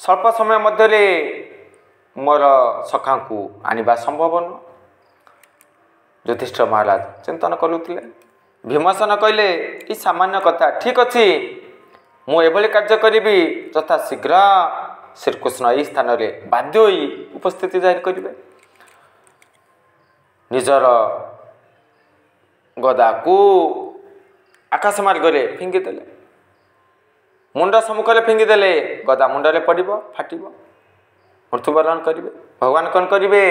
ସ୍ୱଳ୍ପ ସମୟ ମଧ୍ୟରେ ମୋର ସଖାଙ୍କୁ ଆଣିବା ସମ୍ଭବ ନୁହେଁ। ଯୁଧିଷ୍ଠିର ମହାରାଜ ଚିନ୍ତନ କରୁଥିଲେ। ଭୀମସେନ କହିଲେ, ଏ ସାମାନ୍ୟ କଥା, ଠିକ୍ ଅଛି, ମୁଁ ଏଭଳି କାର୍ଯ୍ୟ କରିବି, ଯଥାଶୀଘ୍ର ଶ୍ରୀକୃଷ୍ଣ ଏହି ସ୍ଥାନରେ ବାଧ୍ୟ ହୋଇ ଉପସ୍ଥିତି ଜାହିର କରିବେ। ନିଜର ଗଦାକୁ ଆକାଶ ମାର୍ଗରେ ଫିଙ୍ଗିଦେଲେ, ମୁଣ୍ଡ ସମ୍ମୁଖରେ ଫିଙ୍ଗିଦେଲେ, ଗଦା ମୁଣ୍ଡରେ ପଡ଼ିବ, ଫାଟିବ, ମୃତ୍ୟୁବରଣ କରିବେ। ଭଗବାନ କ'ଣ କରିବେ?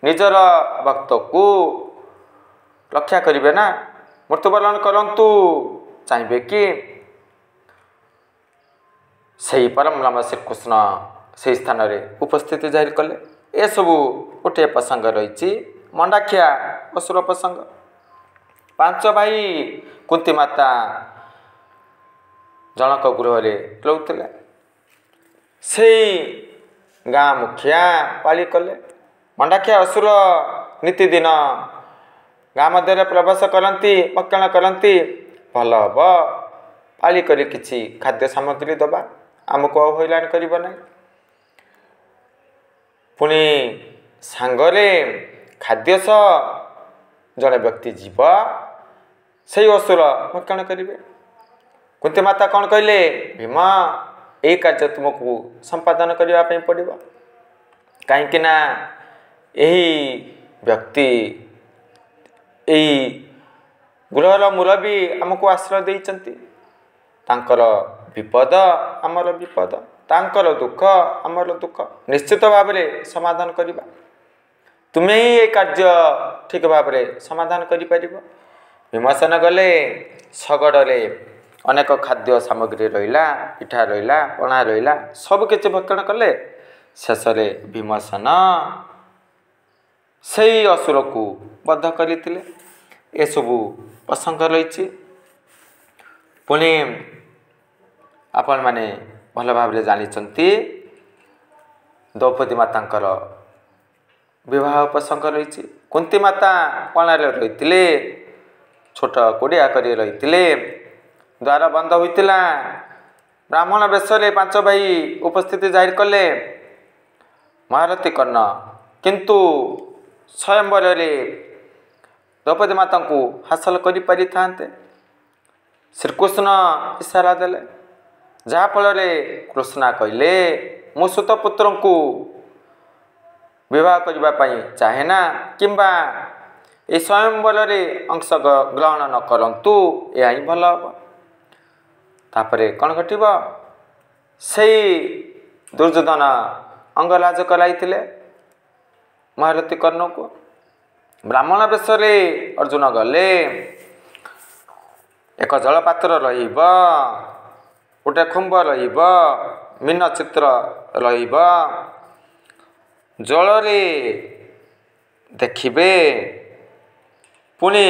ନିଜର ଭକ୍ତକୁ ରକ୍ଷା କରିବେ ନା। ମୃତ୍ୟୁବରଣ କରନ୍ତୁ ଚାହିଁବେ କି? ସେହି ପରମବ୍ରହ୍ମ ଶ୍ରୀକୃଷ୍ଣ ସେହି ସ୍ଥାନରେ ଉପସ୍ଥିତି ଜାହିର କଲେ। ଏସବୁ ଗୋଟିଏ ପ୍ରସଙ୍ଗ ରହିଛି, ମଣ୍ଡାଖିଆ ଅସୁର ପ୍ରସଙ୍ଗ। 5 ଭାଇ କୁନ୍ତୀ ମାତା ଜଣକ ଗୃହରେ ରହୁଥିଲେ। ସେଇ ଗାଁ ମୁଖିଆ ପାଳି କଲେ। ମଣ୍ଡାଖିଆ ଅସୁର ନିତିଦିନ ଗାଁ ମଧ୍ୟରେ ପ୍ରବେଶ କରନ୍ତି, ଭକ୍ଷଣ କରନ୍ତି। ଭଲ ହେବ ପାଳି କରି କିଛି ଖାଦ୍ୟ ସାମଗ୍ରୀ ଦେବା, ଆମକୁ ଆଉ ହଇରାଣ କରିବ ନାହିଁ। ପୁଣି ସାଙ୍ଗରେ ଖାଦ୍ୟ ସହ ଜଣେ ବ୍ୟକ୍ତି ଯିବ, ସେଇ ଅସୁର ଭକ୍ଷଣ କରିବେ। କୁନ୍ତୀ ମାତା କ'ଣ କହିଲେ? ଭୀମ, ଏହି କାର୍ଯ୍ୟ ତୁମକୁ ସମ୍ପାଦନ କରିବା ପାଇଁ ପଡ଼ିବ। କାହିଁକି ନା ଏହି ବ୍ୟକ୍ତି, ଏହି ଗୃହର ମୁରବୀ ଆମକୁ ଆଶ୍ରୟ ଦେଇଛନ୍ତି। ତାଙ୍କର ବିପଦ ଆମର ବିପଦ, ତାଙ୍କର ଦୁଃଖ ଆମର ଦୁଃଖ, ନିଶ୍ଚିତ ଭାବରେ ସମାଧାନ କରିବା। ତୁମେ ହିଁ ଏ କାର୍ଯ୍ୟ ଠିକ୍ ଭାବରେ ସମାଧାନ କରିପାରିବ। ଭୀମସେନ ଗଲେ। ଶଗଡ଼ରେ ଅନେକ ଖାଦ୍ୟ ସାମଗ୍ରୀ ରହିଲା, ପିଠା ରହିଲା, ପଣା ରହିଲା, ସବୁ କିଛି ଭକ୍ଷଣ କଲେ। ଶେଷରେ ଭୀମସେନ ସେଇ ଅସୁରକୁ ବଧ କରିଥିଲେ। ଏସବୁ ପ୍ରସଙ୍ଗ ରହିଛି। ପୁଣି ଆପଣମାନେ ଭଲ ଭାବରେ ଜାଣିଛନ୍ତି, ଦ୍ରୌପଦୀ ମାତାଙ୍କର ବିବାହ ପ୍ରସଙ୍ଗ ରହିଛି। କୁନ୍ତୀ ମାତା କୋଣରେ ରହିଥିଲେ, ଛୋଟ କୁଡ଼ିଆ କରି ରହିଥିଲେ, ଦ୍ୱାର ବନ୍ଦ ହୋଇଥିଲା। ବ୍ରାହ୍ମଣ ବେଶରେ 5 ଭାଇ ଉପସ୍ଥିତି ଜାହିର କଲେ। ମହାରଥୀ କର୍ଣ୍ଣ କିନ୍ତୁ ସ୍ୱୟଂବରରେ ଦ୍ରୌପଦୀ ମାତାଙ୍କୁ ହାସଲ କରିପାରିଥାନ୍ତେ। ଶ୍ରୀକୃଷ୍ଣ ଇସାରା ଦେଲେ, ଯାହାଫଳରେ କୃଷ୍ଣା କହିଲେ, ମୁଁ ସୁତପୁତ୍ରଙ୍କୁ ବିବାହ କରିବା ପାଇଁ ଚାହେଁ ନା, କିମ୍ବା ଏ ସ୍ୱୟଂବରରେ ଅଂଶଗ୍ରହଣ ନ କରନ୍ତୁ, ଏହା ହିଁ ଭଲ ହେବ। ତାପରେ କ'ଣ ଘଟିବ? ସେଇ ଦୁର୍ଯ୍ୟୋଧନ ଅଙ୍ଗରାଜ କରାଇଥିଲେ ମହାରଥୀ କର୍ଣ୍ଣକୁ। ବ୍ରାହ୍ମଣ ବେଶରେ ଅର୍ଜୁନ ଗଲେ। ଏକ ଜଳପାତ୍ର ରହିବ, ଗୋଟେ ଖୁମ୍ବ ରହିବ, ମୀନ ଚିତ୍ର ରହିବ, ଜଳରେ ଦେଖିବେ। ପୁଣି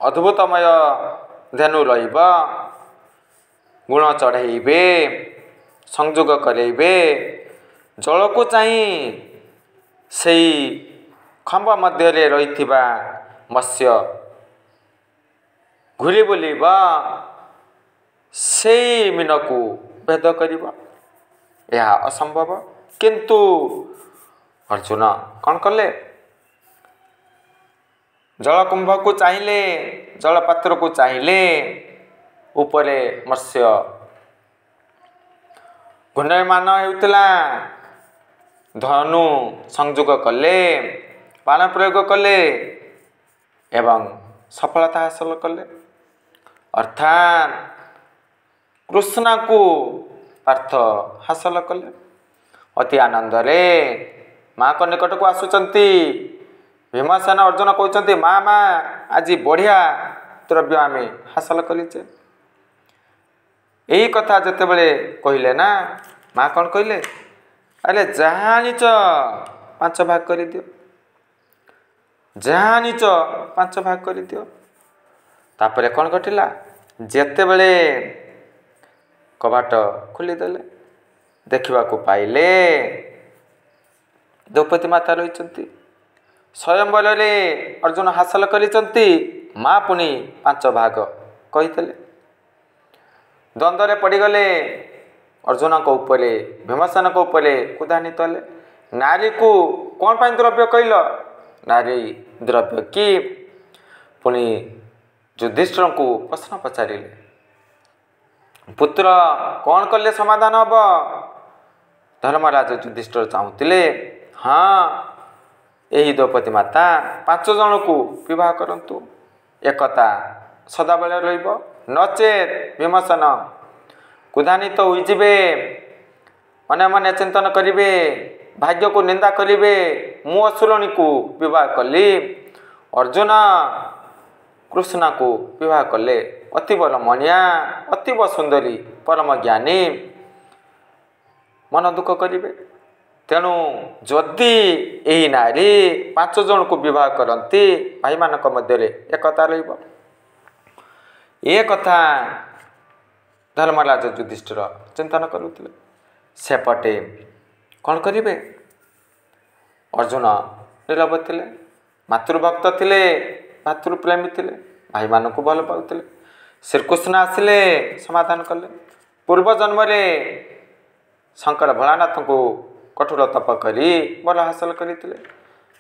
ଅଦ୍ଭୁତମୟ ଧେନୁ ରହିବ, ଗୁଣ ଚଢ଼େଇବେ, ସଂଯୋଗ କରେଇବେ। ଜଳକୁ ଚାହିଁ ସେଇ ଖମ୍ବ ମଧ୍ୟରେ ରହିଥିବା ମତ୍ସ୍ୟ ଘୁରି ବୁଲିବ, ସେଇ ମୀନକୁ ଭେଦ କରିବ। ଏହା ଅସମ୍ଭବ। କିନ୍ତୁ ଅର୍ଜୁନ କ'ଣ କଲେ? ଜଳକୁମ୍ଭକୁ ଚାହିଁଲେ, ଜଳପାତ୍ରକୁ ଚାହିଁଲେ, ଉପରେ ମତ୍ସ୍ୟ ଘୂର୍ଣ୍ଣୟମାନ ହେଉଥିଲା। ଧନୁ ସଂଯୋଗ କଲେ, ବାଣ ପ୍ରୟୋଗ କଲେ ଏବଂ ସଫଳତା ହାସଲ କଲେ। ଅର୍ଥାତ୍ କୃଷ୍ଣଙ୍କୁ ପାର୍ଥ ହାସଲ କଲେ। ଅତି ଆନନ୍ଦରେ ମାଙ୍କ ନିକଟକୁ ଆସୁଛନ୍ତି। ଭୀମସେନ ଅର୍ଜୁନ କହୁଛନ୍ତି, ମା ଆଜି ବଢ଼ିଆ ଦ୍ରବ୍ୟ ଆମେ ହାସଲ କରିଛେ। ଏହି କଥା ଯେତେବେଳେ କହିଲେ ନା, ମା କ'ଣ କହିଲେ? ଆରେ ଯାହା ଆଣିଛ 5 ଭାଗ କରିଦିଅ, ଯାହା ଆଣିଛ 5 ଭାଗ କରିଦିଅ। ତାପରେ କ'ଣ ଘଟିଲା? ଯେତେବେଳେ କବାଟ ଖୋଲିଦେଲେ, ଦେଖିବାକୁ ପାଇଲେ ଦ୍ରୌପଦୀ ମାତା ରହିଛନ୍ତି। ସ୍ୱୟଂବରରେ ଅର୍ଜୁନ ହାସଲ କରିଛନ୍ତି। ମା ପୁଣି 5 ଭାଗ କହିଥିଲେ। ଦ୍ୱନ୍ଦ୍ୱରେ ପଡ଼ିଗଲେ। ଅର୍ଜୁନଙ୍କ ଉପରେ, ଭୀମସେନଙ୍କ ଉପରେ କ୍ରୋଧାନ୍ୱିତ ହେଲେ। ନାରୀକୁ କ'ଣ ପାଇଁ ଦ୍ରବ୍ୟ କହିଲ? ନାରୀ ଦ୍ରବ୍ୟ କି? ପୁଣି ଯୁଧିଷ୍ଠିରଙ୍କୁ ପ୍ରଶ୍ନ ପଚାରିଲେ, ପୁତ୍ର କ'ଣ କଲେ ସମାଧାନ ହେବ? ଧର୍ମରାଜ ଯୁଧିଷ୍ଠିର ଚାହୁଁଥିଲେ, ହଁ, ଏହି ଦ୍ରୌପଦୀ ମାତା 5 ଜଣକୁ ବିବାହ କରନ୍ତୁ, ଏକତା ସଦାବେଳେ ରହିବ। ନଚେତ୍ ଭୀମସେନ କ୍ରୋଧାନ୍ୱିତ ହୋଇଯିବେ, ମନେ ମନେ ଚିନ୍ତନ କରିବେ, ଭାଗ୍ୟକୁ ନିନ୍ଦା କରିବେ। ମୁଁ ଅସୁରଣୀକୁ ବିବାହ କଲି, ଅର୍ଜୁନ କୃଷ୍ଣକୁ ବିବାହ କଲେ। ଅତୀବ ରମଣୀୟା, ଅତୀବ ସୁନ୍ଦରୀ, ପରମ ଜ୍ଞାନୀ, ମନ ଦୁଃଖ କରିବେ। ତେଣୁ ଯଦି ଏହି ନାରୀ 5 ଜଣକୁ ବିବାହ କରନ୍ତି, ଭାଇମାନଙ୍କ ମଧ୍ୟରେ ଏକତା ରହିବ। ଏ କଥା ଧର୍ମରାଜ ଯୁଧିଷ୍ଠିର ଚିନ୍ତନ କରୁଥିଲେ। ସେପଟେ କ'ଣ କରିବେ? ଅର୍ଜୁନ ନୀରବ ଥିଲେ, ମାତୃଭକ୍ତ ଥିଲେ, ଭାତୃପ୍ରେମୀ ଥିଲେ, ଭାଇମାନଙ୍କୁ ଭଲ ପାଉଥିଲେ। ଶ୍ରୀକୃଷ୍ଣ ଆସିଲେ, ସମାଧାନ କଲେ। ପୂର୍ବ ଜନ୍ମରେ ଶଙ୍କର ଭୋଳାନାଥଙ୍କୁ କଠୋର ତପ କରି ବର ହାସଲ କରିଥିଲେ।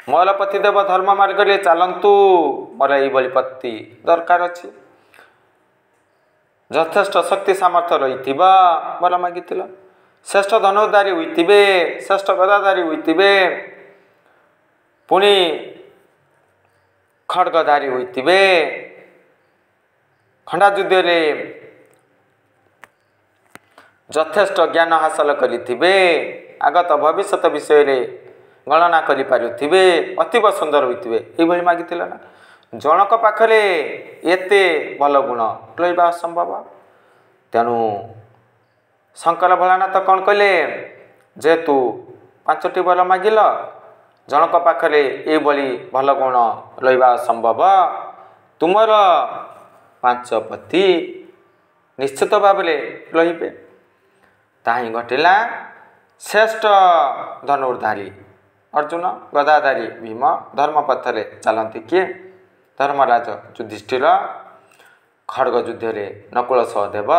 ମୋର ପତିଦେବ ଧର୍ମ ମାର୍ଗରେ ଚାଲନ୍ତୁ, ମୋର ଏଇଭଳି ପତି ଦରକାର ଅଛି। ଯଥେଷ୍ଟ ଶକ୍ତି ସାମର୍ଥ୍ୟ ରହିଥିବ ବର ମାଗିଥିଲ। ଶ୍ରେଷ୍ଠ ଧନୁର୍ଧାରୀ ହୋଇଥିବେ, ଶ୍ରେଷ୍ଠ ଗଦାଧାରୀ ହୋଇଥିବେ, ପୁଣି ଖଡ଼ଗଧାରୀ ହୋଇଥିବେ, ଖଣ୍ଡା ଯୁଦ୍ଧରେ ଯଥେଷ୍ଟ ଜ୍ଞାନ ହାସଲ କରିଥିବେ, ଆଗତ ଭବିଷ୍ୟତ ବିଷୟରେ ଗଣନା କରିପାରୁଥିବେ, ଅତୀବ ସୁନ୍ଦର ହୋଇଥିବେ। ଏଇଭଳି ମାଗିଥିଲେ ନା। ଜଣକ ପାଖରେ ଏତେ ଭଲ ଗୁଣ ରହିବା ଅସମ୍ଭବ। ତେଣୁ ଶଙ୍କର ଭୋଳାନାଥ କ'ଣ କହିଲେ? ଯେହେତୁ 5ଟି ବର ମାଗିଲ, ଜଣକ ପାଖରେ ଏଇଭଳି ଭଲ ଗୁଣ ରହିବା ଅସମ୍ଭବ, ତୁମର 5 ପତି ନିଶ୍ଚିତ ଭାବରେ ରହିବେ। ତାହା ହିଁ ଘଟିଲା। ଶ୍ରେଷ୍ଠ ଧନୁର୍ଧାରୀ ଅର୍ଜୁନ, ଗଦାଧାରୀ ଭୀମ, ଧର୍ମପଥରେ ଚାଲନ୍ତି କିଏ? ଧର୍ମରାଜ ଯୁଧିଷ୍ଠିର। ଖଡ଼ଗ ଯୁଦ୍ଧରେ ନକୁଳ ସହଦେବ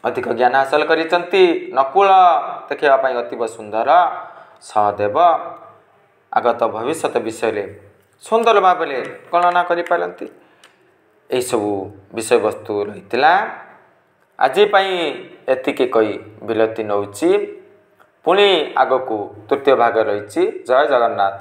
ଅଧିକ ଜ୍ଞାନ ହାସଲ କରିଛନ୍ତି। ନକୁଳ ଦେଖିବା ପାଇଁ ଅତୀବ ସୁନ୍ଦର, ସହଦେବ ଆଗତ ଭବିଷ୍ୟତ ବିଷୟରେ ସୁନ୍ଦର ଭାବରେ ଗଣନା କରିପାରନ୍ତି। ଏହିସବୁ ବିଷୟବସ୍ତୁ ରହିଥିଲା। ଆଜି ପାଇଁ ଏତିକି କହି ବିରତି ନେଉଛି। ପୁଣି ଆଗକୁ ତୃତୀୟ ଭାଗ ରହିଛି। ଜୟ ଜଗନ୍ନାଥ।